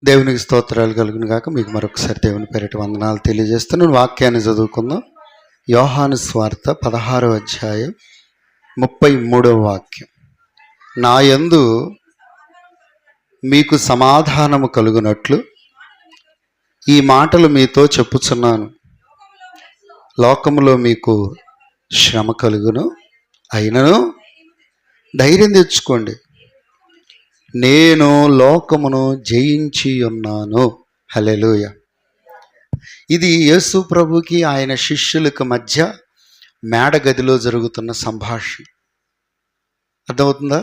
దేవునికి స్తోత్రాలు కలుగును గాక. మీకు మరొకసారి దేవుని పేరిట వందనాలు తెలియజేస్తున్నాను. వాక్యాన్ని చదువుకుందాం. యోహాను స్వార్త 16వ అధ్యాయం 33వ వాక్యం. నా యందు మీకు సమాధానము కలుగునట్లు ఈ మాటలు మీతో చెప్పుచున్నాను. లోకములో మీకు శ్రమ కలుగును, అయినను ధైర్యం తెచ్చుకోండి, నేను లోకమును జయించి ఉన్నాను. హల్లెలూయా. ఇది యేసు ప్రభుకి ఆయన శిష్యులకు మధ్య మేడగదిలో జరుగుతున్న సంభాషణ. అర్థమవుతుందా?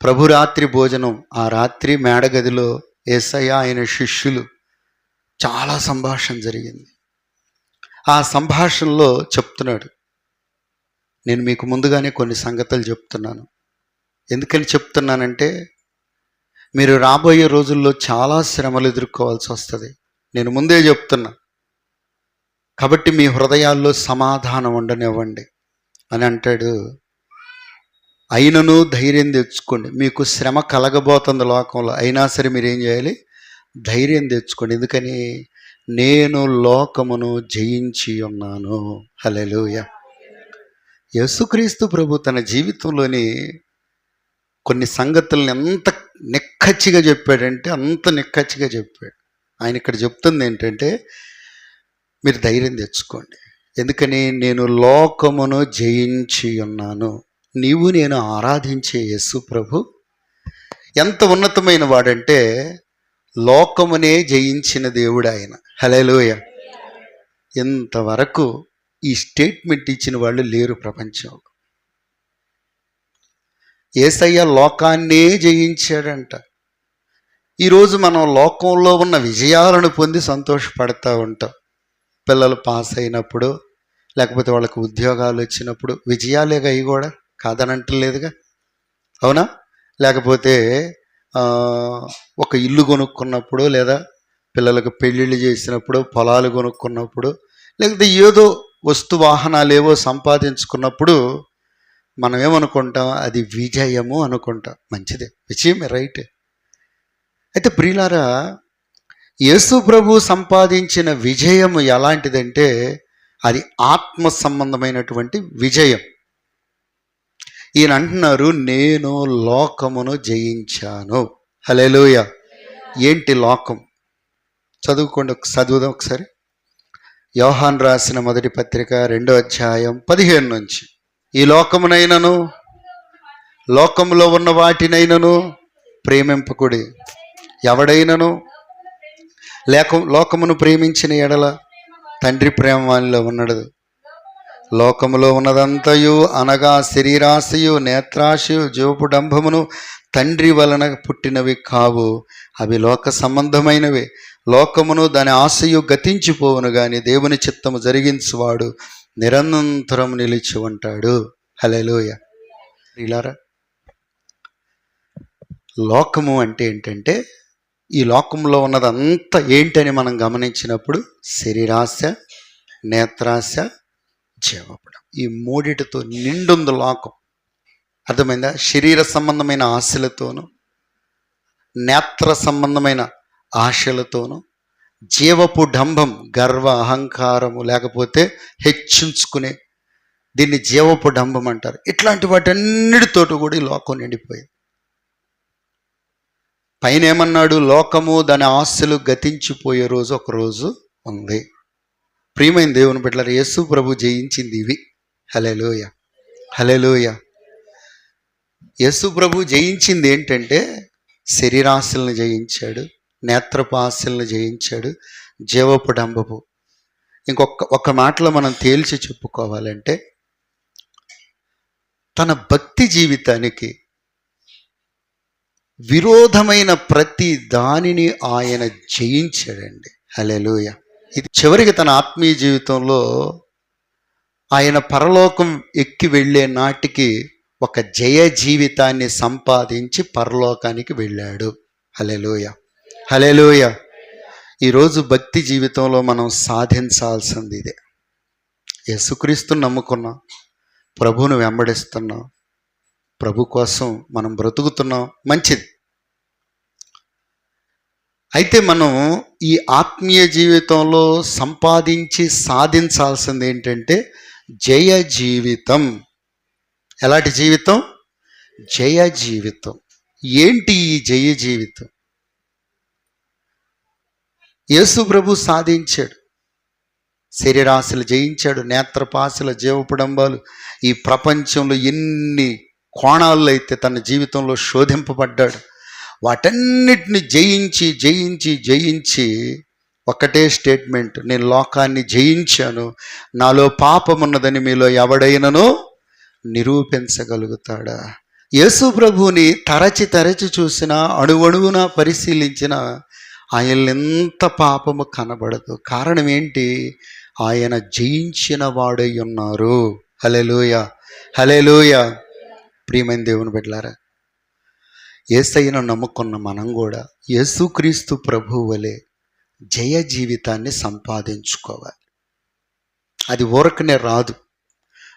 ప్రభు రాత్రి భోజనం, ఆ రాత్రి మేడగదిలో యేసయ్య ఆయన శిష్యులు చాలా సంభాషణ జరిగింది. ఆ సంభాషణలో చెప్తున్నాడు, నేను మీకు ముందుగానే కొన్ని సంగతులు చెప్తున్నాను. ఎందుకని చెప్తున్నానంటే, మీరు రాబోయే రోజుల్లో చాలా శ్రమలు ఎదుర్కోవాల్సి వస్తుంది. నేను ముందే చెప్తున్నా. కాబట్టి మీ హృదయాల్లో సమాధానం ఉండనివ్వండి అని అంటాడు. అయినను ధైర్యం తెచ్చుకోండి. మీకు శ్రమ కలగబోతుంది లోకంలో, అయినా సరే మీరు ఏం చేయాలి? ధైర్యం తెచ్చుకోండి. ఎందుకని? నేను లోకమును జయించి ఉన్నాను. హల్లెలూయా. యేసుక్రీస్తు ప్రభు తన జీవితంలోని కొన్ని సంగతులను ఎంత నిక్కచ్చిగా చెప్పాడంటే అంత నిక్కచ్చిగా చెప్పాడు. ఆయన ఇక్కడ చెప్తుంది ఏంటంటే, మీరు ధైర్యం తెచ్చుకోండి. ఎందుకని? నేను లోకమును జయించి ఉన్నాను. నీవు నేను ఆరాధించే యేసు ప్రభు ఎంత ఉన్నతమైన వాడంటే, లోకమునే జయించిన దేవుడు ఆయన. హల్లెలూయా. ఇంతవరకు ఈ స్టేట్మెంట్ ఇచ్చిన వాళ్ళు లేరు ప్రపంచంలో. యేసయ్య లోకాన్నే జయించాడంట. ఈరోజు మనం లోకంలో ఉన్న విజయాలను పొంది సంతోషపడతా ఉంటాం. పిల్లలు పాస్ అయినప్పుడు, లేకపోతే వాళ్ళకు ఉద్యోగాలు వచ్చినప్పుడు విజయాలేగా అవి కూడా, కాదనంటలేదుగా, అవునా? లేకపోతే ఒక ఇల్లు కొనుక్కున్నప్పుడు, లేదా పిల్లలకు పెళ్ళిళ్ళు చేసినప్పుడు, పొలాలు కొనుక్కున్నప్పుడు, లేకపోతే ఏదో వస్తు వాహనాలు ఏవో సంపాదించుకున్నప్పుడు మనం ఏమనుకుంటాం? అది విజయము అనుకుంటాం. మంచిదే, విజయమే, రైట్. అయితే ప్రియులారా, యేసు ప్రభు సంపాదించిన విజయము ఎలాంటిదంటే, అది ఆత్మ సంబంధమైనటువంటి విజయం. ఈయన అంటున్నారు, నేను లోకమును జయించాను. హల్లెలూయా. ఏంటి లోకం? చదువుదాం ఒకసారి. యోహాను రాసిన మొదటి పత్రిక 2వ అధ్యాయం 15 నుంచి. ఈ లోకమునైనను లోకములో ఉన్న వాటినైనను ప్రేమింపకుడి. ఎవడైనను లోకమును ప్రేమించిన ఎడల తండ్రి ప్రేమ వానిలో ఉన్నడు. లోకములో ఉన్నదంతయు అనగా శరీరాశయు, నేత్రాశయు, జీవపు డంభమును తండ్రి వలన పుట్టినవి కావు, అవి లోక సంబంధమైనవి. లోకమును దాని ఆశయు గతించిపోవును, గాని దేవుని చిత్తము జరిగించువాడు నిరంతరం నిలిచి ఉంటాడు. హల్లెలూయా. ఇలారా, లోకము అంటే ఏంటంటే, ఈ లోకంలో ఉన్నదంతా ఏంటని మనం గమనించినప్పుడు శరీరాశ, నేత్రాశ, జీవపడం, ఈ మూడిటితో నిండుంది లోకం. అర్థమైందా? శరీర సంబంధమైన ఆశలతోనూ, నేత్ర సంబంధమైన ఆశలతోనూ, జీవపు డంభం, గర్వ, అహంకారము, లేకపోతే హెచ్చించుకునే, దీన్ని జీవపు డంభం అంటారు. ఇట్లాంటి వాటన్నిటితోటి కూడా ఈ లోకం నిండిపోయింది. పైన ఏమన్నాడు? లోకము దాని ఆశలు గతించిపోయే రోజు ఒక రోజు ఉంది. ప్రియమైన దేవుని బిడ్డలారా, యేసు ప్రభు జయించింది ఇవి. హల్లెలూయా. హల్లెలూయా. యేసు ప్రభు జయించింది ఏంటంటే, శరీరాశలను జయించాడు, నేత్రపు ఆశలను జయించాడు, జీవపు డంబపు. ఒక్క మాటలో మనం తేల్చి చెప్పుకోవాలంటే, తన భక్తి జీవితానికి విరోధమైన ప్రతి దానిని ఆయన జయించాడండి. హల్లెలూయా. ఇది చివరికి తన ఆత్మీయ జీవితంలో ఆయన పరలోకం ఎక్కి వెళ్ళే నాటికి ఒక జయ జీవితాన్ని సంపాదించి పరలోకానికి వెళ్ళాడు. హల్లెలూయా. హల్లెలూయా. ఈరోజు భక్తి జీవితంలో మనం సాధించాల్సింది ఇదే. యేసుక్రీస్తుని నమ్ముకున్నాం, ప్రభువును వెంబడిస్తున్నాం, ప్రభు కోసం మనం బ్రతుకుతున్నాం, మంచిది. అయితే మనం ఈ ఆత్మీయ జీవితంలో సంపాదించి సాధించాల్సింది ఏంటంటే జయ జీవితం. ఎలాంటి జీవితం? జయ జీవితం. ఏంటి ఈ జయ జీవితం? యేసు ప్రభు సాధించాడు. శరీరాశలు జయించాడు, నేత్రపాశల జీవపుడంబాలు, ఈ ప్రపంచంలో ఎన్ని కోణాల్లో అయితే తన జీవితంలో శోధింపబడ్డాడు, వాటన్నిటిని జయించి జయించి జయించి ఒకటే స్టేట్మెంట్: నేను లోకాన్ని జయించాను, నాలో పాపమున్నదని మీలో ఎవడైనను నిరూపించగలుగుతాడా? యేసు ప్రభువుని తరచి తరచి చూసినా, అణువణువున పరిశీలించిన ఆయన ఎంత పాపము కనబడదు. కారణం ఏంటి? ఆయన జయించిన వాడై ఉన్నారు. హల్లెలూయా, హల్లెలూయా. ప్రియమైన దేవుని బిడ్డలారా, యేసయ్యను నమ్ముకున్న మనం కూడా యేసుక్రీస్తు ప్రభువు వలె జయ జీవితాన్ని సంపాదించుకోవాలి. అది ఊరకనే రాదు.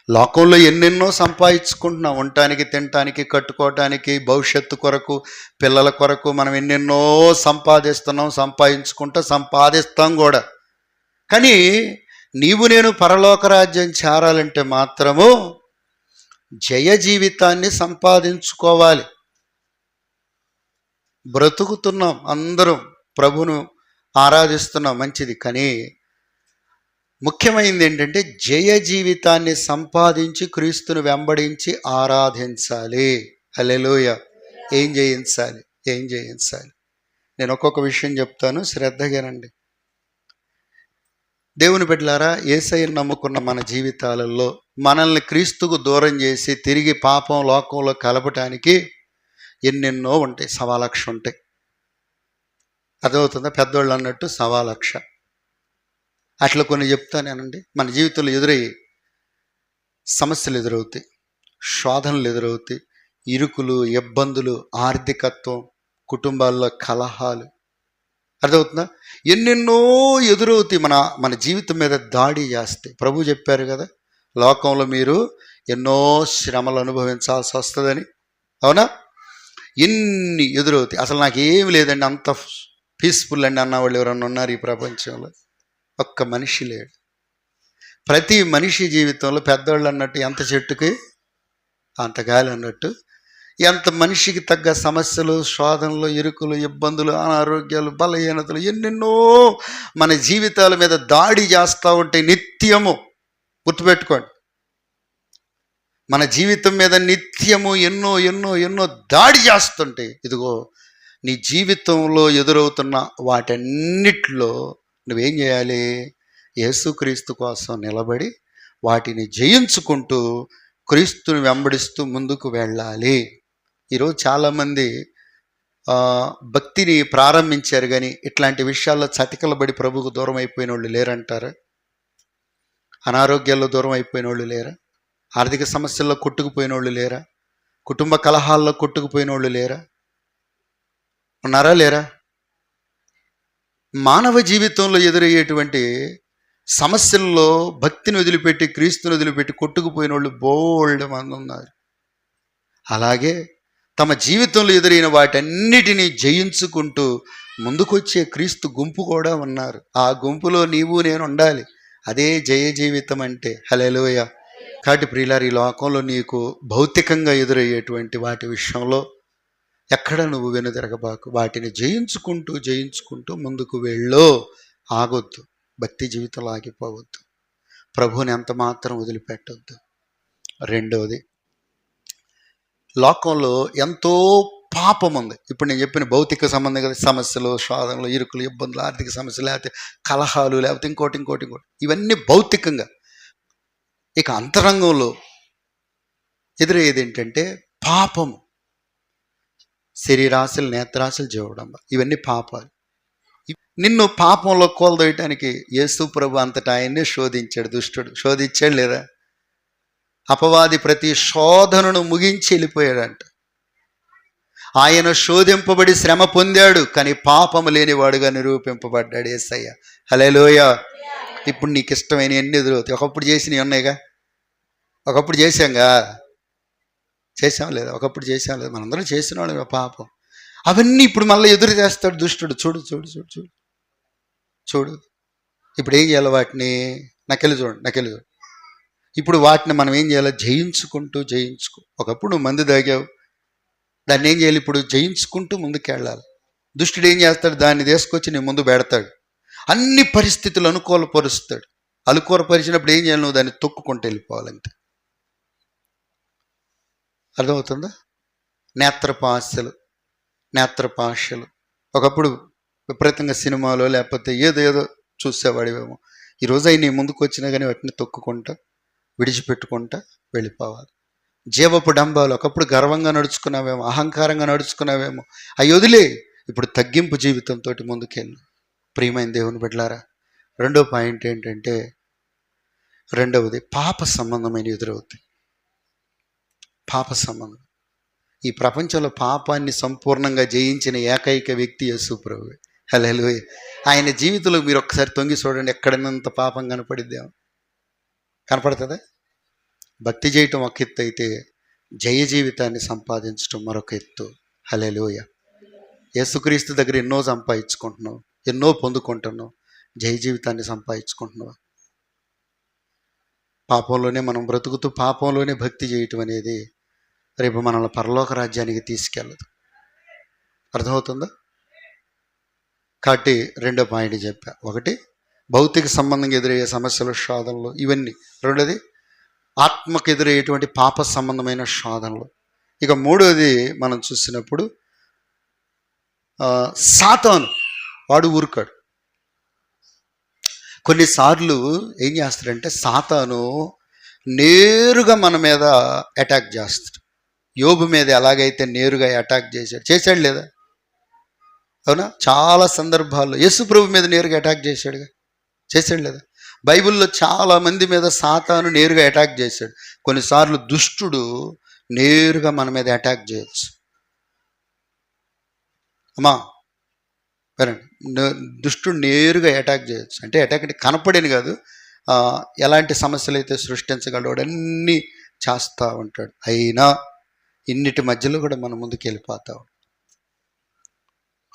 లోకంలో ఎన్నెన్నో సంపాదించుకుంటున్నాం. ఉండటానికి, తినటానికి, కట్టుకోవటానికి, భవిష్యత్తు కొరకు, పిల్లల కొరకు మనం ఎన్నెన్నో సంపాదిస్తాం కూడా. కానీ నీవు నేను పరలోక రాజ్యం చేరాలంటే మాత్రము జయ జీవితాన్ని సంపాదించుకోవాలి. బ్రతుకుతున్నాం, అందరం ప్రభును ఆరాధిస్తున్నాం, మంచిది. కానీ ముఖ్యమైనది ఏంటంటే జయ జీవితాన్ని సంపాదించి క్రీస్తును వెంబడించి ఆరాధించాలి. హల్లెలూయా. ఏం జయించాలి? నేను ఒక్కొక్క విషయం చెప్తాను, శ్రద్ధగానండి. దేవుని బిడ్డలారా, యేసయ్యను నమ్ముకున్న మన జీవితాలలో మనల్ని క్రీస్తుకు దూరం చేసి తిరిగి పాపం లోకంలో కలపటానికి ఎన్నెన్నో ఉంటాయి, 1,00,000 ఉంటాయి. అర్థమవుతుందా? పెద్దోళ్ళు అన్నట్టు 1,00,000. అట్లా కొన్ని చెప్తానేనండి. మన జీవితంలో ఎదురయ్యే సమస్యలు ఎదురవుతాయి, శోధనలు ఎదురవుతాయి, ఇరుకులు, ఇబ్బందులు, ఆర్థికత్వం, కుటుంబాల్లో కలహాలు. అర్థమవుతుందా? ఎన్నెన్నో ఎదురవుతాయి, మన జీవితం మీద దాడి చేస్తాయి. ప్రభు చెప్పారు కదా, లోకంలో మీరు ఎన్నో శ్రమలు అనుభవించాల్సి వస్తుందని. అవునా? ఎన్ని ఎదురవుతాయి. అసలు నాకేమి లేదండి, అంత పీస్ఫుల్ అండి అన్నవాళ్ళు ఎవరన్నా ఉన్నారు ఈ ప్రపంచంలో? ఒక్క మనిషి లేడు. ప్రతి మనిషి జీవితంలో పెద్దవాళ్ళు అన్నట్టు ఎంత చెట్టుకి అంత గాలి అన్నట్టు, ఎంత మనిషికి తగ్గ సమస్యలు, శోధనలు, ఇరుకులు, ఇబ్బందులు, అనారోగ్యాలు, బలహీనతలు ఎన్నెన్నో మన జీవితాల మీద దాడి చేస్తూ ఉంటాయి నిత్యము. గుర్తుపెట్టుకోండి, మన జీవితం మీద నిత్యము ఎన్నో ఎన్నో ఎన్నో దాడి చేస్తుంటాయి. ఇదిగో నీ జీవితంలో ఎదురవుతున్న వాటన్నిటిలో నువ్వేం చేయాలి? యేసుక్రీస్తు కోసం నిలబడి వాటిని జయించుకుంటూ క్రీస్తుని వెంబడిస్తూ ముందుకు వెళ్ళాలి. ఈరోజు చాలామంది భక్తిని ప్రారంభించారు, కానీ ఇట్లాంటి విషయాల్లో చతికిలబడి ప్రభువుకు దూరం అయిపోయిన వాళ్ళు లేరంటారా? అనారోగ్యాల్లో దూరం అయిపోయిన వాళ్ళు లేరా? ఆర్థిక సమస్యల్లో కొట్టుకుపోయిన వాళ్ళు లేరా? కుటుంబ కలహాల్లో కొట్టుకుపోయిన వాళ్ళు లేరా? ఉన్నారా లేరా? మానవ జీవితంలో ఎదురయ్యేటువంటి సమస్యల్లో భక్తిని వదిలిపెట్టి, క్రీస్తుని వదిలిపెట్టి కొట్టుకుపోయిన వాళ్ళు బోల్డ్ మంది ఉన్నారు. అలాగే తమ జీవితంలో ఎదురైన వాటన్నిటినీ జయించుకుంటూ ముందుకొచ్చే క్రీస్తు గుంపు కూడా ఉన్నారు. ఆ గుంపులో నీవు నేను ఉండాలి. అదే జయ జీవితం అంటే. హల్లెలూయా. కాబట్టి ప్రియులారా, ఈ లోకంలో నీకు భౌతికంగా ఎదురయ్యేటువంటి వాటి విషయంలో ఎక్కడ నువ్వు వెనుదిరగబాకు. వాటిని జయించుకుంటూ జయించుకుంటూ ముందుకు వెళ్ళు. ఆగొద్దు. భక్తి జీవితంలో ఆగిపోవద్దు. ప్రభువుని ఎంత మాత్రం వదిలిపెట్టొద్దు. రెండవది, లోకంలో ఎంతో పాపం ఉంది. ఇప్పుడు నేను చెప్పిన భౌతిక సంబంధ సమస్యలు, శోధనలు, ఇరుకులు, ఇబ్బందులు, ఆర్థిక సమస్యలు, లేకపోతే కలహాలు, లేకపోతే ఇంకోటి, ఇవన్నీ భౌతికంగా. ఇక అంతరంగంలో ఎదురయ్యేది ఏంటంటే పాపము. శరీరాశలు, నేత్రాశలు, జీవడంబ, ఇవన్నీ పాపాలు. నిన్ను పాపంలో కోల్దోయటానికి యేసు ప్రభు అంతటా ఆయన్నే శోధించాడు. దుష్టుడు శోధించాడు లేదా? అపవాది ప్రతి శోధనను ముగించి వెళ్ళిపోయాడంట. ఆయన శోధింపబడి శ్రమ పొందాడు, కానీ పాపము లేనివాడుగా నిరూపింపబడ్డాడు యేసయ్య. హల్లెలూయా. ఇప్పుడు నీకు ఇష్టమైన ఎన్ని ఎదురవుతాయి. ఒకప్పుడు చేసినవి ఉన్నాయిగా, ఒకప్పుడు చేసాం లేదా? ఒకప్పుడు చేసాం లేదా? మనందరం చేసిన వాళ్ళే పాపం. అవన్నీ ఇప్పుడు మళ్ళీ ఎదురు చేస్తాడు దుష్టుడు. చూడు చూడు చూడు చూడు చూడు. ఇప్పుడు ఏం చేయాలి? వాటిని నకెళ్ళి చూడు. ఇప్పుడు వాటిని మనం ఏం చేయాలి? జయించుకో. ఒకప్పుడు నువ్వు మందు తాగావు, దాన్ని ఏం చేయాలి? ఇప్పుడు జయించుకుంటూ ముందుకు వెళ్ళాలి. దుష్టుడు ఏం చేస్తాడు? దాన్ని తీసుకొచ్చి నీ ముందు పెడతాడు. అన్ని పరిస్థితులు అనుకూలపరుస్తాడు. అనుకూలపరిచినప్పుడు ఏం చేయాలి? నువ్వు దాన్ని తొక్కుకుంటూ వెళ్ళిపోవాలంతే. అర్థమవుతుందా? నేత్రపాశలు ఒకప్పుడు విపరీతంగా సినిమాలో లేకపోతే ఏదో చూసేవాడివేమో. ఈరోజు అవి నీ ముందుకు వచ్చినా కానీ వాటిని తొక్కుకుంటా విడిచిపెట్టుకుంటా వెళ్ళిపోవాలి. జీవపు డంబాలు ఒకప్పుడు గర్వంగా నడుచుకున్నావేమో, అహంకారంగా నడుచుకున్నావేమో, అవి వదిలే. ఇప్పుడు తగ్గింపు జీవితంతో ముందుకెళ్ళు. ప్రియమైన దేవుని బిడ్డలారా, రెండో పాయింట్ ఏంటంటే, రెండవది పాప సంబంధమైన ఎదురవుతాయి. పాప సంబంధం. ఈ ప్రపంచంలో పాపాన్ని సంపూర్ణంగా జయించిన ఏకైక వ్యక్తి యేసు ప్రభువే. హల్లెలూయా. ఆయన జీవితంలో మీరు ఒక్కసారి తొంగి చూడండి, ఎక్కడైనంత పాపం కనపడిద్దాం? కనపడుతుందా? భక్తి చేయటం ఒక ఎత్తు అయితే, జయ జీవితాన్ని సంపాదించడం మరొక ఎత్తు. హల్లెలూయా. యేసుక్రీస్తు దగ్గర ఎన్నో సంపాదించుకుంటున్నావు, ఎన్నో పొందుకుంటున్నావు, జయ జీవితాన్ని సంపాదించుకుంటున్నావు. పాపంలోనే మనం బ్రతుకుతూ పాపంలోనే భక్తి చేయటం అనేది రేపు మనల్ని పరలోక రాజ్యానికి తీసుకెళ్ళదు. అర్థమవుతుందా? కాబట్టి రెండో పాయింట్ చెప్పా. ఒకటి, భౌతిక సంబంధంగా ఎదురయ్యే సమస్యలు, శోధనలు, ఇవన్నీ. రెండోది, ఆత్మకు ఎదురయ్యేటువంటి పాప సంబంధమైన శోధనలు. ఇక మూడోది మనం చూసినప్పుడు సాతాను. వాడు ఊరుకాడు. కొన్నిసార్లు ఏం చేస్తాడంటే, సాతాను నేరుగా మన మీద అటాక్ చేస్తాడు. యోబు మీద ఎలాగైతే నేరుగా అటాక్ చేశాడు లేదా? అవునా? చాలా సందర్భాల్లో యేసు ప్రభు మీద నేరుగా అటాక్ చేశాడు లేదా? బైబిల్లో చాలా మంది మీద సాతాను నేరుగా అటాక్ చేశాడు. కొన్నిసార్లు దుష్టుడు నేరుగా మన మీద అటాక్ చేయొచ్చు. అమ్మా వినండి, దుష్టుడు నేరుగా అటాక్ చేయొచ్చు. అంటే అటాక్ అంటే కనపడేని కాదు, ఎలాంటి సమస్యలు అయితే సృష్టించగలడు అన్నీ చేస్తూ ఉంటాడు. అయినా ఇన్నిటి మధ్యలో కూడా మనం ముందుకు వెళ్ళిపోతాం.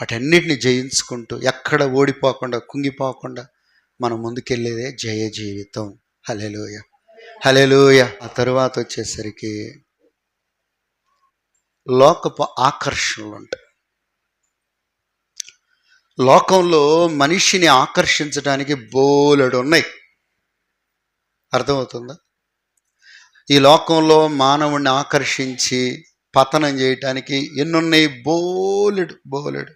వాటన్నిటిని జయించుకుంటూ ఎక్కడ ఓడిపోకుండా కుంగిపోకుండా మనం ముందుకెళ్ళేదే జయ జీవితం. హల్లెలూయ, హల్లెలూయ. ఆ తరువాత వచ్చేసరికి లోకపు ఆకర్షణలు ఉంటాయి. లోకంలో మనిషిని ఆకర్షించడానికి బోలెడు ఉన్నాయి. అర్థమవుతుందా? ఈ లోకంలో మానవుణ్ణి ఆకర్షించి పతనం చేయటానికి ఎన్నున్నాయి? బోలెడు.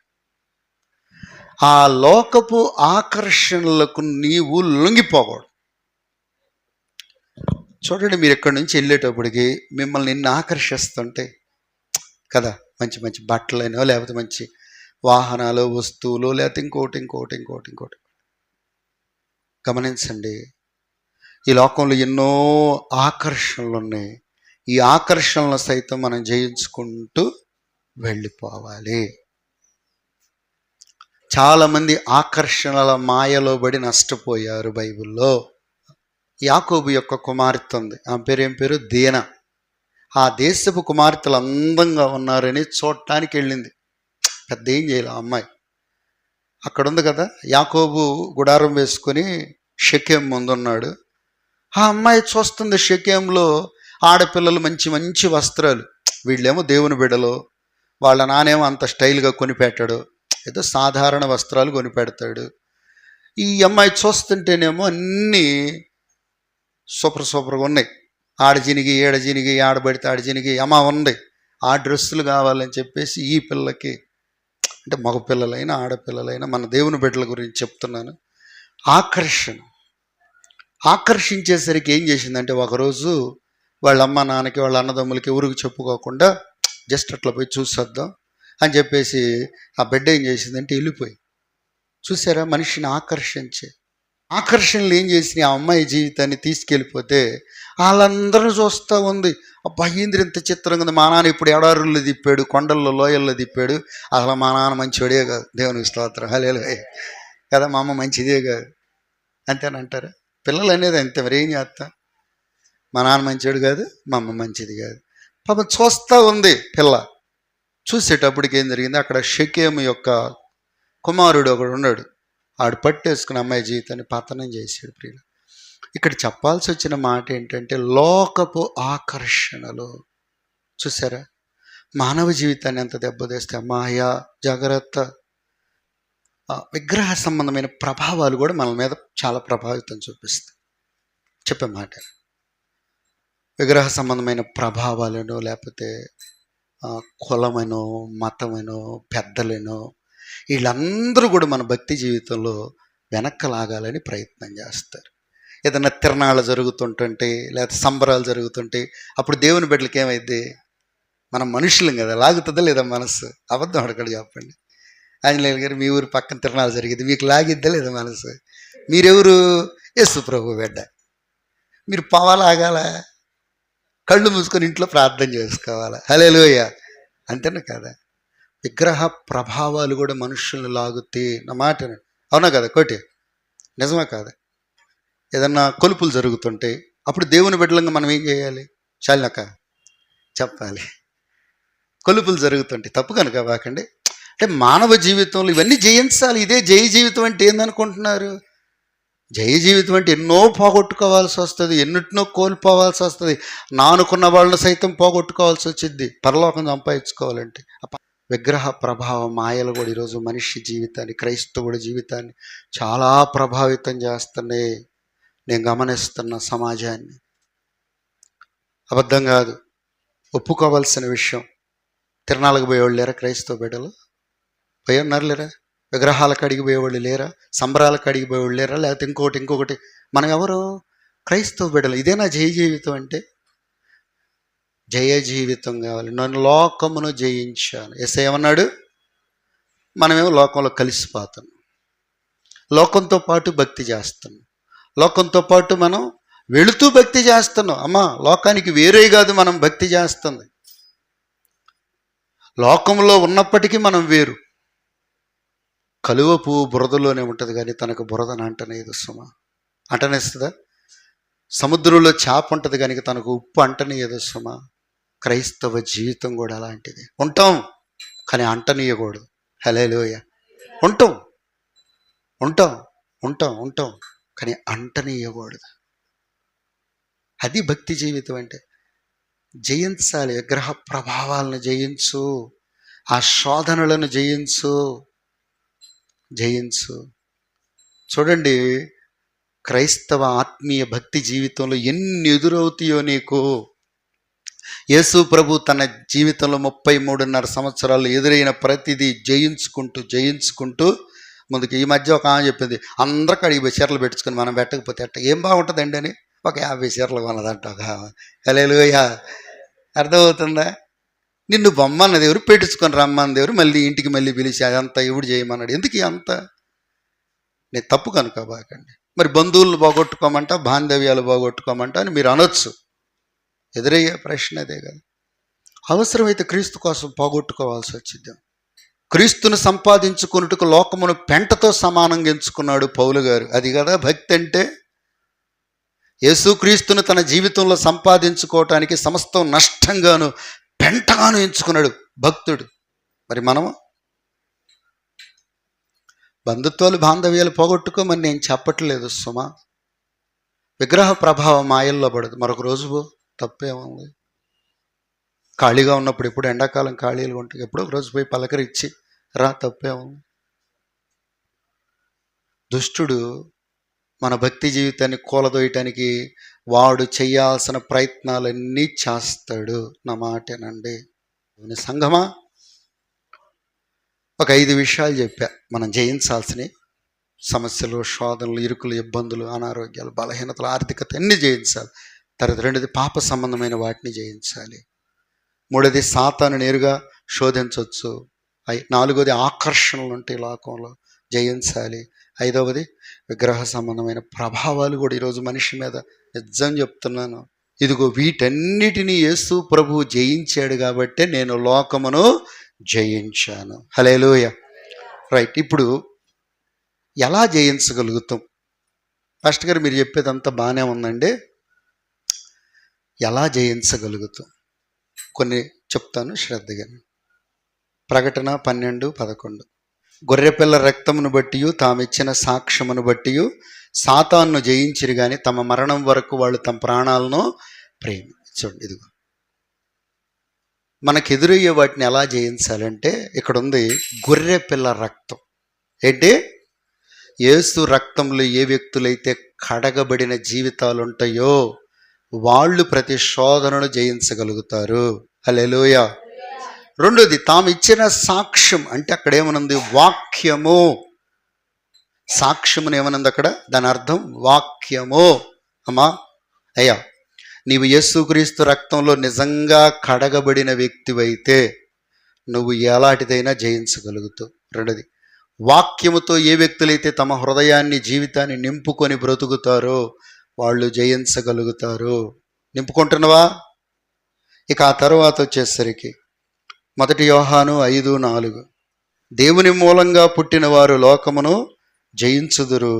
ఆ లోకపు ఆకర్షణలకు నీవు లొంగిపోకూడదు. చూడండి, మీరు ఎక్కడి నుంచి వెళ్ళేటప్పటికి మిమ్మల్ని ఎన్ని ఆకర్షిస్తుంటే కదా, మంచి మంచి బట్టలైనో లేకపోతే మంచి వాహనాలు, వస్తువులు, లేకపోతే ఇంకోటి. గమనించండి, ఈ లోకంలో ఎన్నో ఆకర్షణలు ఉన్నాయి. ఈ ఆకర్షణలు సైతం మనం జయించుకుంటూ వెళ్ళిపోవాలి. చాలామంది ఆకర్షణల మాయలో పడి నష్టపోయారు. బైబిల్లో యాకోబు యొక్క కుమార్తె ఉంది. ఆమె పేరు ఏం పేరు? దీన. ఆ దేశపు కుమార్తెలు అందంగా ఉన్నారని చూడటానికి వెళ్ళింది. పెద్ద ఏం చేయాలి ఆ అమ్మాయి. అక్కడ ఉంది కదా, యాకోబు గుడారం వేసుకొని షెకెం ముందున్నాడు. ఆ అమ్మాయి చూస్తుంది, షెకెంలో ఆడపిల్లలు మంచి మంచి వస్త్రాలు. వీళ్ళేమో దేవుని బిడ్డలు, వాళ్ళ నానేమో అంత స్టైల్గా కొనిపెట్టాడు, ఏదో సాధారణ వస్త్రాలు కొనిపెడతాడు. ఈ అమ్మాయి చూస్తుంటేనేమో అన్నీ సూపర్గా ఉన్నాయి. ఆడజినిగి ఏడజినిగి, ఆడబడితే ఆడజినిగి అమ్మ ఉంది. ఆ డ్రెస్సులు కావాలని చెప్పేసి ఈ పిల్లకి, అంటే మగపిల్లలైనా ఆడపిల్లలైనా, మన దేవుని బిడ్డల గురించి చెప్తున్నాను, ఆకర్షించేసరికి ఏం చేసిందంటే, ఒకరోజు వాళ్ళ అమ్మ నాన్నకి వాళ్ళ అన్నదమ్ములకి ఎవరికి చెప్పుకోకుండా జస్ట్ అట్లా పోయి చూసొద్దాం అని చెప్పేసి ఆ బిడ్డ ఏం చేసిందంటే వెళ్ళిపోయి. చూసారా, మనిషిని ఆకర్షణలు ఏం చేసినాయి? ఆ అమ్మాయి జీవితాన్ని తీసుకెళ్ళిపోతే వాళ్ళందరూ చూస్తూ ఉంది. అబ్బా, ఏంద్ర ఇంత చిత్రంగా ఉంది, మా నాన్న ఇప్పుడు ఎడారుల్లో తిప్పాడు, కొండల్లో లోయల్లో తిప్పాడు, అసలు మా నాన్న మంచివాడే కాదు, దేవునికి స్తోత్రం, హల్లెలూయా కదా, మా అమ్మ మంచిదే కాదు అంతేనంటారా? పిల్లలు అనేది అంతే, మరి ఏం చేస్తా. మా నాన్న మంచివాడు కాదు, మా అమ్మ మంచిది కాదు. పాపం చూస్తూ ఉంది పిల్ల. చూసేటప్పటికి ఏం జరిగింది, అక్కడ షెకెము యొక్క కుమారుడు ఒకడు ఉన్నాడు. ఆడు పట్టేసుకుని అమ్మాయి జీవితాన్ని పతనం చేసాడు. ప్రియులు, ఇక్కడ చెప్పాల్సి వచ్చిన మాట ఏంటంటే లోకపు ఆకర్షణలు. చూసారా, మానవ జీవితాన్ని ఎంత దెబ్బతీస్తే మాయా, జాగ్రత్త. విగ్రహ సంబంధమైన ప్రభావాలు కూడా మన మీద చాలా ప్రభావితం చూపిస్తాయి. చెప్పే మాట, విగ్రహ సంబంధమైన ప్రభావాలను, లేకపోతే కులమనో మతమనో పెద్దలనో వీళ్ళందరూ కూడా మన భక్తి జీవితంలో వెనక్కి లాగాలని ప్రయత్నం చేస్తారు. ఏదైనా తిరణాలు జరుగుతుంటుంటే, లేకపోతే సంబరాలు జరుగుతుంటే అప్పుడు దేవుని బిడ్డలకి ఏమైద్ది, మనం మనుషులం కదా, లాగుతుందా లేదా మనసు? అబద్ధం అడగడు చెప్పండి. ఆంజనేయులు గారు, మీ ఊరు పక్కన తిరణాలు జరిగింది, మీకు లాగిద్దా లేదా మనసు? మీరెవరు? యేసు ప్రభు బిడ్డ. మీరు పవలాగాల, కళ్ళు మూసుకొని ఇంట్లో ప్రార్థన చేసుకోవాలా. హల్లెలూయా. అంతేనా కదా? విగ్రహ ప్రభావాలు కూడా మనుషుల్ని లాగుతే, నా మాట అవునా కదా కోటి? నిజమా కాదా? ఏదన్నా కొలుపులు జరుగుతుంటే అప్పుడు దేవుని బిడ్డలంగా మనం ఏం చేయాలి? చాలినాక చెప్పాలి. కొలుపులు జరుగుతుంటే తప్పు కనుక బాకండి. అంటే మానవ జీవితంలో ఇవన్నీ జయించాలి. ఇదే జయ జీవితం అంటే ఏందనుకుంటున్నారు? జయ జీవితం అంటే ఎన్నో పోగొట్టుకోవాల్సి వస్తుంది, ఎన్నిటినో కోల్పోవాల్సి వస్తుంది. నానుకున్న వాళ్ళని సైతం పోగొట్టుకోవాల్సి వచ్చింది పరలోకం సంపాదించుకోవాలంటే. విగ్రహ ప్రభావ మాయలు కూడా ఈరోజు మనిషి జీవితాన్ని, క్రైస్తవుడి జీవితాన్ని చాలా ప్రభావితం చేస్తున్నాయి. నేను గమనిస్తున్న సమాజాన్ని. అబద్ధం కాదు, ఒప్పుకోవాల్సిన విషయం. తిరణాలకు పోయేవాళ్ళు లేరా క్రైస్తవ బిడ్డలు? పోయి ఉన్నారు లేరా? విగ్రహాలకు అడిగిపోయేవాళ్ళు లేరా? సంబరాలకు అడిగిపోయేవాళ్ళు లేరా? లేకపోతే ఇంకొకటి మనం ఎవరు? క్రైస్తవ బిడ్డలు. ఇదేనా జయ జీవితం అంటే? జయ జీవితం కావాలి. నన్ను లోకమును జయించాను. యేసయ్య ఏమన్నాడు? మనమేమో లోకంలో కలిసిపోతాం, లోకంతో పాటు భక్తి చేస్తున్నాం, లోకంతో పాటు మనం వెళుతూ భక్తి చేస్తున్నాం. అమ్మా, లోకానికి వేరే కాదు మనం భక్తి చేస్తుంది. లోకంలో ఉన్నప్పటికీ మనం వేరు. కలువ పువ్వు బురదలోనే ఉంటుంది కానీ తనకు బురదను అంటనేది సుమ. అంటనేస్తుందా? సముద్రంలో చేప ఉంటుంది కానీ తనకు ఉప్పు అంటనేయదు సుమ. క్రైస్తవ జీవితం కూడా అలాంటిది. ఉంటాం కానీ అంటనీయకూడదు. హల్లెలూయా. ఉంటాం ఉంటాం ఉంటాం ఉంటాం కానీ అంటనీయకూడదు. అది భక్తి జీవితం అంటే. జయించాలి. విగ్రహ ప్రభావాలను జయించు, ఆ శోధనలను జయించు. చూడండి, క్రైస్తవ ఆత్మీయ భక్తి జీవితంలో ఎన్ని ఎదురవుతాయో నీకు. యేసు ప్రభు తన జీవితంలో 33.5 సంవత్సరాలు ఎదురైన ప్రతిదీ జయించుకుంటూ ముందుకు. ఈ మధ్య ఒక ఆమె చెప్పింది, అందరికి అడిగి చీరలు పెట్టుకొని మనం పెట్టకపోతే అట్ట ఏం బాగుంటుందండి అని ఒక 50 చీరలు కొన్నదంట ఒక ఆమె. హల్లెలూయా. అర్థమవుతుందా? నిన్ను బొమ్మన్నది ఎవరు, పెట్టించుకొని రమ్మన్నది ఎవరు, మళ్ళీ ఇంటికి మళ్ళీ పిలిచి అదంతా ఎవడు చేయమన్నాడు? ఎందుకు అంత? నేను తప్పు కనుక బాకండి. మరి బంధువులను పోగొట్టుకోమంటా, బాంధవ్యాలు పోగొట్టుకోమంటా అని మీరు అనొచ్చు. ఎదురయ్యే ప్రశ్న అదే కదా. అవసరమైతే క్రీస్తు కోసం పోగొట్టుకోవాల్సి వచ్చింది. క్రీస్తును సంపాదించుకున్నట్టుకు లోకమును పెంటతో సమానంగా ఎంచుకున్నాడు పౌలు గారు. అది కదా భక్తి అంటే. యేసుక్రీస్తును తన జీవితంలో సంపాదించుకోవటానికి సమస్తం నష్టంగాను పెంటగాను ఎంచుకున్నాడు భక్తుడు. మరి మనము బంధుత్వాలు బాంధవ్యాలు పోగొట్టుకోమని నేను చెప్పట్లేదు సుమ. విగ్రహ ప్రభావం మాయల్లో పడదు. మరొక రోజు తప్పేముంది? ఖాళీగా ఉన్నప్పుడు, ఎప్పుడు ఎండాకాలం ఖాళీలు ఉంటాయి, ఎప్పుడో ఒక రోజు పోయి పలకరించి రా, తప్పేముంది? దుష్టుడు మన భక్తి జీవితాన్ని కూలదోయటానికి వాడు చేయాల్సిన ప్రయత్నాలన్నీ చేస్తాడు. నా మాటేనండి సంఘమా. ఒక 5 విషయాలు చెప్పా మనం జయించాల్సినవి. సమస్యలు, శోధనలు, ఇరుకులు, ఇబ్బందులు, అనారోగ్యాలు, బలహీనతలు, ఆర్థికత అన్నీ జయించాలి. తర్వాత 2ది పాప సంబంధమైన వాటిని జయించాలి. 3ది సాతాను నేరుగా శోధించవచ్చు. 4ది ఆకర్షణలు ఉంటాయి లోకంలో, జయించాలి. 5వది విగ్రహ సంబంధమైన ప్రభావాలు కూడా ఈరోజు మనిషి మీద. నిజం చెప్తున్నాను, ఇదిగో వీటన్నిటినీ యేసు ప్రభువు జయించాడు కాబట్టే నేను లోకమును జయించాను. హల్లెలూయా. రైట్. ఇప్పుడు ఎలా జయించగలుగుతాం? పాస్టర్ గారు మీరు చెప్పేదంతా బాగానే ఉందండి, ఎలా జయించగలుగుతాం? కొన్ని చెప్తాను శ్రద్ధగా. ప్రకటన 12:11. గొర్రెపిల్ల రక్తమును బట్టి తామిచ్చిన సాక్ష్యమును బట్టి సాతాన్ను జయించిరి గాని తమ మరణం వరకు వాళ్ళు తమ ప్రాణాలను చూడండి, ఇదిగో మనకు ఎదురయ్యే వాటిని ఎలా జయించాలంటే ఇక్కడ ఉంది, గొర్రెపిల్ల రక్తం. ఏంటి? యేసు రక్తంలో ఏ వ్యక్తులైతే కడగబడిన జీవితాలు ఉంటాయో వాళ్ళు ప్రతి శోధనను జయించగలుగుతారు. హల్లెలూయా. రెండోది, తాము ఇచ్చిన సాక్ష్యం అంటే అక్కడ ఏమనుంది? వాక్యము. సాక్ష్యమును ఏమనుంది అక్కడ? దాని అర్థం వాక్యము. అమ్మా అయ్యా, నీవు యేసుక్రీస్తు రక్తంలో నిజంగా కడగబడిన వ్యక్తివైతే నువ్వు ఎలాంటిదైనా జయించగలుగుతావు. రెండోది, వాక్యముతో ఏ వ్యక్తులైతే తమ హృదయాన్ని జీవితాన్ని నింపుకొని బ్రతుకుతారో వాళ్ళు జయించగలుగుతారు. నింపుకుంటున్నావా? ఇక ఆ తర్వాత వచ్చేసరికి 1 యోహాను 5:4, దేవుని మూలంగా పుట్టిన వారు లోకమును జయించుదురు,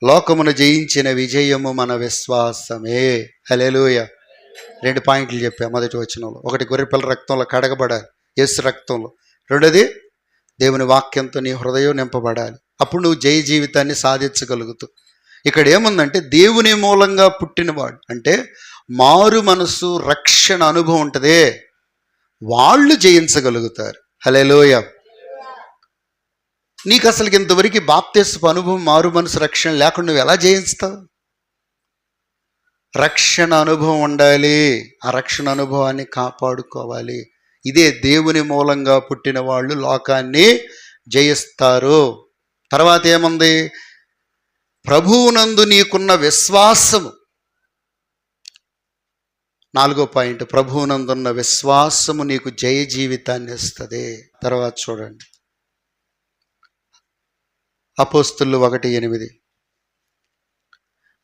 లోకమును జయించిన విజయము మన విశ్వాసమే. హల్లెలూయా. 2 పాయింట్లు చెప్పా మొదటి వచనంలో. ఒకటి, గొర్రెపిల్ల రక్తంలో కడగబడాలి, యేసు రక్తంలో. రెండోది, దేవుని వాక్యంతో నీ హృదయం నింపబడాలి. అప్పుడు నువ్వు జయ జీవితాన్ని సాధించగలుగుతావు. ఇక్కడ ఏముందంటే దేవుని మూలంగా పుట్టినవాడు అంటే మారు మనసు రక్షణ అనుభవం ఉంటుందే, వాళ్ళు జయించగలుగుతారు. హల్లెలూయా. నీకు అసలు ఇంతవరకు బాప్తిస్మపు అనుభవం, మారు మనసు రక్షణ లేకుండా నువ్వు ఎలా జయిస్తావు? రక్షణ అనుభవం ఉండాలి. ఆ రక్షణ అనుభవాన్ని కాపాడుకోవాలి. ఇదే దేవుని మూలంగా పుట్టిన వాళ్ళు లోకాన్ని జయిస్తారు. తర్వాత ఏముంది? ప్రభువునందు నీకున్న విశ్వాసము. 4వ పాయింట్, ప్రభువునందున్న విశ్వాసము నీకు జయ జీవితాన్ని ఇస్తుంది. తర్వాత చూడండి, అపోస్తులు 1:8,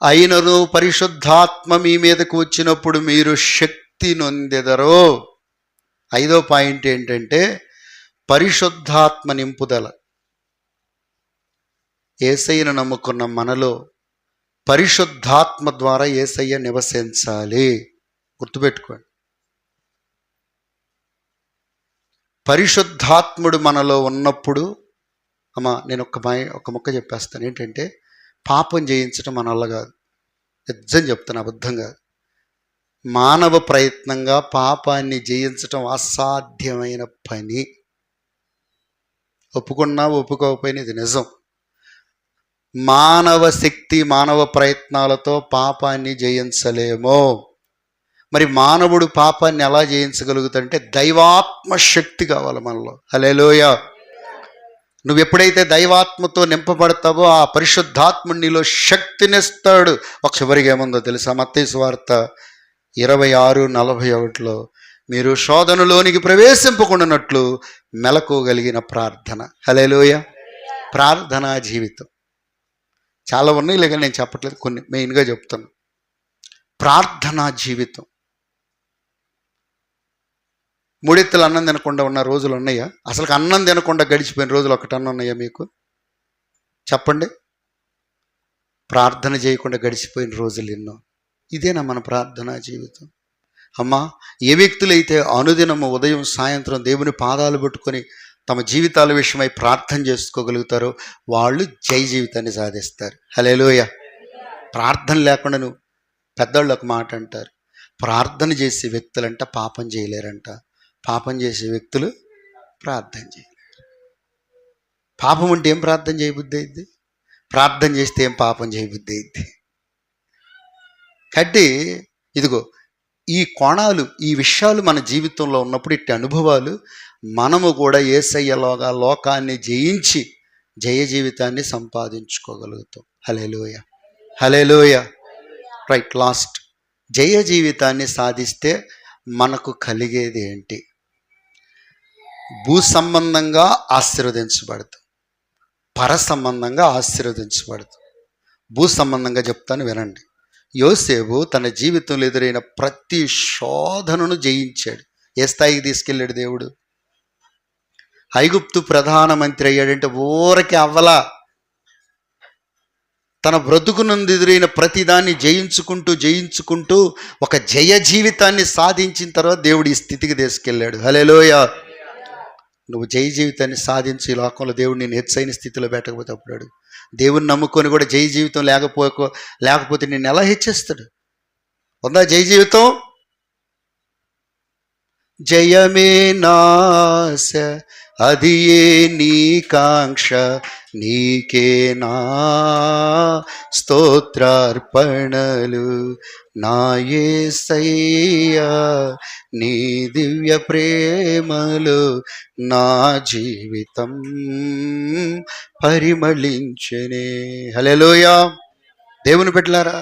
అయినను పరిశుద్ధాత్మ మీ మీదకు వచ్చినప్పుడు మీరు శక్తి నొందెదరో. 5వ పాయింట్ ఏంటంటే పరిశుద్ధాత్మ నింపుదల. యేసయ్యను నమ్ముకున్న మనలో పరిశుద్ధాత్మ ద్వారా యేసయ్య నివసించాలి. గుర్తుపెట్టుకోండి, పరిశుద్ధాత్ముడు మనలో ఉన్నప్పుడు, అమ్మా నేను ఒక ముక్క చెప్పేస్తాను. ఏంటంటే పాపం జయించడం మన వల్ల కాదు. నిజం చెప్తాను, అబద్ధం కాదు. మానవ ప్రయత్నంగా పాపాన్ని జయించటం అసాధ్యమైన పని. ఒప్పుకున్నా ఒప్పుకోకపోయినా ఇది నిజం. మానవ శక్తి, మానవ ప్రయత్నాలతో పాపాన్ని జయించలేమో. మరి మానవుడు పాపాన్ని ఎలా జయించగలుగుతాడంటే దైవాత్మ శక్తి కావాలి మనలో. హల్లెలూయా. నువ్వు ఎప్పుడైతే దైవాత్మతో నింపబడతావో ఆ పరిశుద్ధాత్ముడు నీలో శక్తినిస్తాడు. ఒక చివరికి ఏముందో తెలుసా? మత్తయి సువార్త 26:41, మీరు శోధనలోనికి ప్రవేశింపకుండానట్లు మెలకువగలిగిన ప్రార్థన. హల్లెలూయా. ప్రార్థనా జీవితం చాలా ఉన్నాయి, లేక నేను చెప్పట్లేదు, కొన్ని మెయిన్గా చెప్తాను. ప్రార్థనా జీవితం. 3 ఎత్తులు అన్నం తినకుండా ఉన్న రోజులు ఉన్నాయా? అసలు అన్నం తినకుండా గడిచిపోయిన రోజులు ఒకటన్నా ఉన్నాయా మీకు? చెప్పండి. ప్రార్థన చేయకుండా గడిచిపోయిన రోజులు ఎన్నో. ఇదేనా మన ప్రార్థనా జీవితం? అమ్మా, ఏ వ్యక్తులైతే అనుదినము ఉదయం సాయంత్రం దేవుని పాదాలు పట్టుకొని తమ జీవితాల విషయమై ప్రార్థన చేసుకోగలుగుతారో వాళ్ళు జయ జీవితాన్ని సాధిస్తారు. హల్లెలూయా. ప్రార్థన లేకుండా నువ్వు, పెద్దవాళ్ళు ఒక మాట అంటారు, ప్రార్థన చేసే వ్యక్తులంట పాపం చేయలేరంట, పాపం చేసే వ్యక్తులు ప్రార్థన చేయలేరు. పాపం అంటే ఏం ప్రార్థన చేయబుద్ధి అయింది? ప్రార్థన చేస్తే ఏం పాపం చేయబుద్ధి అయింది? కాబట్టి ఇదిగో ఈ కోణాలు, ఈ విషయాలు మన జీవితంలో ఉన్నప్పుడు, ఇట్టి అనుభవాలు మనము కూడా యేసయ్యలోగా లోకాన్ని జయించి జయ జీవితాన్ని సంపాదించుకోగలుగుతాం. హల్లెలూయా. హల్లెలూయా. Right, last. జయ జీవితాన్ని సాధిస్తే మనకు కలిగేది ఏంటి? భూ సంబంధంగా ఆశీర్వదించబడతాం, పర సంబంధంగా ఆశీర్వదించబడతాం. భూ సంబంధంగా చెప్తాను వినండి. యోసేపు తన జీవితంలో ఎదురైన ప్రతి శోధనను జయించాడు. ఏ స్థాయికి తీసుకెళ్ళాడు దేవుడు? ఐగుప్తు ప్రధానమంత్రి అయ్యాడంటే ఊరకే అవ్వలా. తన బ్రతుకునందు ఎదురైన ప్రతిదాన్ని జయించుకుంటూ ఒక జయ జీవితాన్ని సాధించిన తర్వాత దేవుడు ఈ స్థితికి తీసుకెళ్ళాడు. హల్లెలూయా. నువ్వు జయ జీవితాన్ని సాధించి ఈ లోకంలో దేవుడు నేను హెచ్చైన స్థితిలో పెట్టకపోతే అప్పుడు దేవుని నమ్ముకొని కూడా జయ జీవితం లేకపోతే నేను ఎలా హెచ్చిస్తాడు? ఉందా జయ జీవితం? జయమే నాశ అది ఏ నీ కాంక్ష, నీకే నా స్తోత్రార్పణలు నా యేసయ్యా, నీ దివ్య ప్రేమలో నా జీవితం పరిమళించనే. హల్లెలూయా. దేవుని బిడ్డలారా,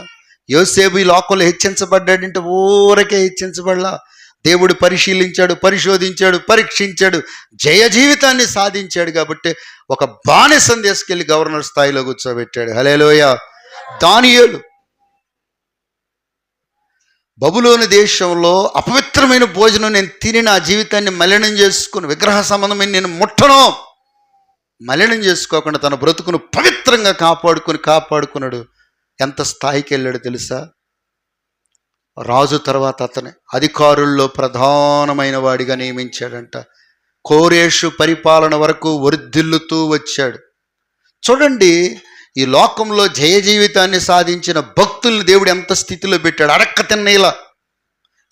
యోసేపు ఈ లోకంలో హెచ్చించబడ్డాడంటే ఊరకే హెచ్చించబడలా. దేవుడు పరిశీలించాడు, పరిశోధించాడు, పరీక్షించాడు, జయ జీవితాన్ని సాధించాడు. కాబట్టి ఒక బానిసను తీసుకెళ్లి గవర్నర్ స్థాయిలో కూర్చోబెట్టాడు. హల్లెలూయా. దానియేలు బబులోను దేశంలో అపవిత్రమైన భోజనం నేను తిని నా జీవితాన్ని మలినం చేసుకుని, విగ్రహ సంబంధమైన నేను ముట్టను, మలినం చేసుకోకుండా తన బ్రతుకును పవిత్రంగా కాపాడుకున్నాడు. ఎంత స్థాయికి వెళ్ళాడు తెలుసా? రాజు తర్వాత అతనే అధికారుల్లో ప్రధానమైన వాడిగా నియమించాడంట. కోరేషు పరిపాలన వరకు వర్ధిల్లుతూ వచ్చాడు. చూడండి, ఈ లోకంలో జయ జీవితాన్ని సాధించిన భక్తుల్ని దేవుడు ఎంత స్థితిలో పెట్టాడు. అడక్క తిన్నీలా.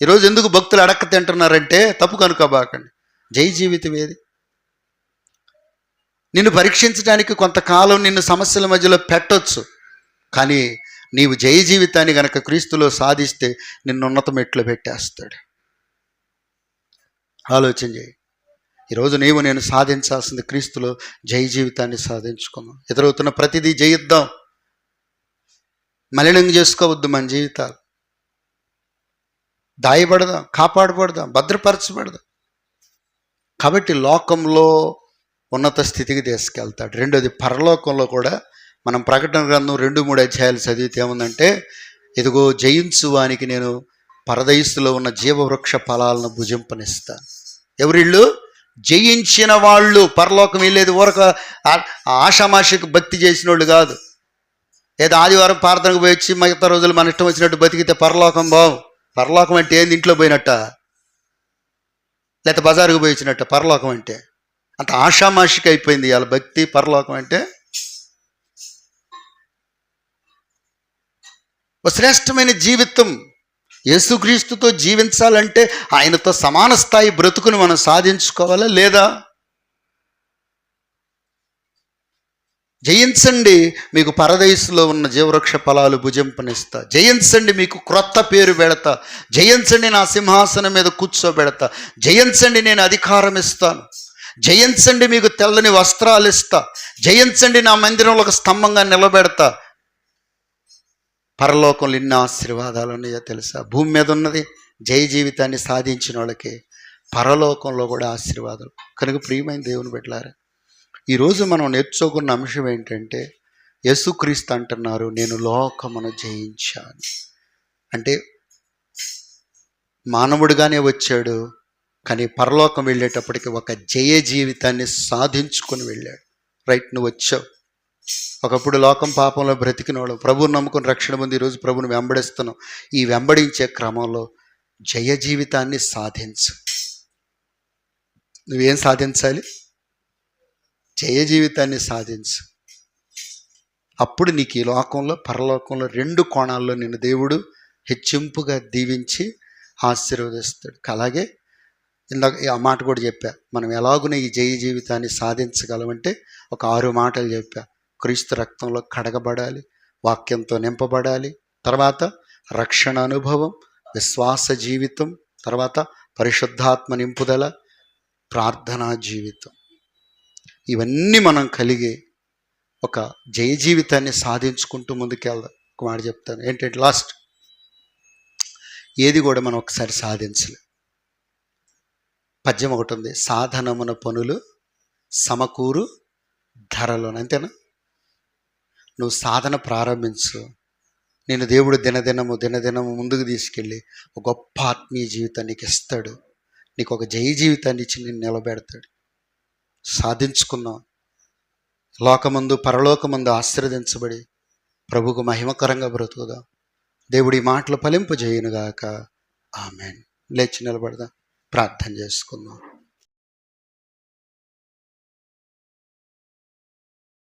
ఈరోజు ఎందుకు భక్తులు అడక్క తింటున్నారంటే తప్పు కనుకోబాకండి. జయ జీవితం ఏది? నిన్ను పరీక్షించడానికి కొంతకాలం నిన్ను సమస్యల మధ్యలో పెట్టొచ్చు, కానీ నీవు జయ జీవితాన్ని గనక క్రీస్తులో సాధిస్తే నిన్ను ఉన్నత మెట్లు పెట్టేస్తాడు. ఆలోచన చేయి. ఈరోజు నేను సాధించాల్సింది క్రీస్తులో జయ జీవితాన్ని సాధించుకున్నాం. ఎదురవుతున్న ప్రతిదీ జయిద్దాం. మలినం చేసుకోవద్దు మన జీవితాలు. దాయబడదాం, కాపాడబడదాం, భద్రపరచబడదాం. కాబట్టి లోకంలో ఉన్నత స్థితికి తీసుకెళ్తాడు. రెండోది, పరలోకంలో కూడా మనం ప్రకటన గ్రంథం 2-3 అధ్యాయాలు చదివితే ఏముందంటే, ఇదిగో జయించు వానికి నేను పరదైసులో ఉన్న జీవవృక్ష ఫలాలను భుజింపనిస్తాను. ఎవరిళ్ళు? జయించిన వాళ్ళు. పరలోకం వెళ్ళేది ఊరక ఆషామాషికి భక్తి చేసిన వాళ్ళు కాదు. ఏదో ఆదివారం ప్రార్థనకు పోయి వచ్చి మిగతా రోజులు మన ఇష్టం వచ్చినట్టు బతికితే పరలోకం బావు. పరలోకం అంటే ఏంది? ఇంట్లో పోయినట్ట, లేకపోతే బజారుకు పోయి వచ్చినట్ట. పరలోకం అంటే అంత ఆషామాషికి అయిపోయింది వాళ్ళ భక్తి. పరలోకం అంటే ఒక శ్రేష్టమైన జీవితం. యేసుక్రీస్తుతో జీవించాలంటే ఆయనతో సమాన స్థాయి బ్రతుకుని మనం సాధించుకోవాలా లేదా? జయించండి, మీకు పరదైసులో ఉన్న జీవవృక్ష ఫలాలు భుజింపనిస్తా. జయించండి, మీకు క్రొత్త పేరు పెడతా. జయించండి, నా సింహాసనం మీద కూర్చోబెడతా. జయించండి, నేను అధికారం ఇస్తాను. జయించండి, మీకు తెల్లని వస్త్రాలు ఇస్తా. జయించండి, నా మందిరంలో ఒక స్తంభంగా నిలబెడతా. పరలోకంలో ఎన్ని ఆశీర్వాదాలు ఉన్నాయో తెలుసా? భూమి మీద ఉన్నది జయ జీవితాన్ని సాధించిన వాళ్ళకి, పరలోకంలో కూడా ఆశీర్వాదాలు. కనుక ప్రియమైన దేవుని బిడ్డలారా, ఈరోజు మనం నేర్చుకున్న అంశం ఏంటంటే, యేసుక్రీస్తు అంటున్నారు, నేను లోకమును జయించాను. అంటే మానవుడిగానే వచ్చాడు, కానీ పరలోకం వెళ్ళేటప్పటికి ఒక జయ జీవితాన్ని సాధించుకొని వెళ్ళాడు. రైట్, నువ్వు వచ్చావు. ఒకప్పుడు లోకం పాపంలో బ్రతికినవాడు, ప్రభువుని నమ్ముకుని రక్షణ పొంది ఈరోజు ప్రభువుని వెంబడిస్తున్నావు. ఈ వెంబడించే క్రమంలో జయ జీవితాన్ని సాధించు. నువ్వేం సాధించాలి? జయ జీవితాన్ని సాధించు. అప్పుడు నీకు ఈ లోకంలో పరలోకంలో 2 కోణాల్లో నిన్ను దేవుడు హెచ్చింపుగా దీవించి ఆశీర్వదిస్తాడు. అలాగే ఇందాక ఆ మాట కూడా చెప్పా, మనం ఎలాగునే ఈ జయ జీవితాన్ని సాధించగలమంటే ఒక 6 మాటలు చెప్పా. క్రీస్తు రక్తంలో కడగబడాలి, వాక్యంతో నింపబడాలి, తర్వాత రక్షణ అనుభవం, విశ్వాస జీవితం, తర్వాత పరిశుద్ధాత్మ నింపుదల, ప్రార్థనా జీవితం. ఇవన్నీ మనం కలిగి ఒక జయ జీవితాన్ని సాధించుకుంటూ ముందుకెళ్దాం. ఒక మాట చెప్తాను ఏంటంటే, లాస్ట్ ఏది కూడా మనం ఒకసారి సాధించలేం. పద్యం ఒకటి ఉంది, సాధనమున పనులు సమకూరు ధరలోను. అంతేనా? నువ్వు సాధన ప్రారంభించు, నేను దేవుడు దినదినము ముందుకు తీసుకెళ్ళి ఒక గొప్ప ఆత్మీయ జీవితాన్ని నీకు ఇస్తాడు. నీకు ఒక జయ జీవితాన్ని ఇచ్చి నేను నిలబెడతాడు. సాధించుకున్నాం. లోకమందు పరలోకమందు ఆశీర్వదించబడి ప్రభువుకు మహిమకరంగా బ్రతుకుదాం. దేవుడి మాటలు ఫలింపజేయునుగాక. ఆమేన్. లేచి నిలబడదాం, ప్రార్థన చేసుకుందాం.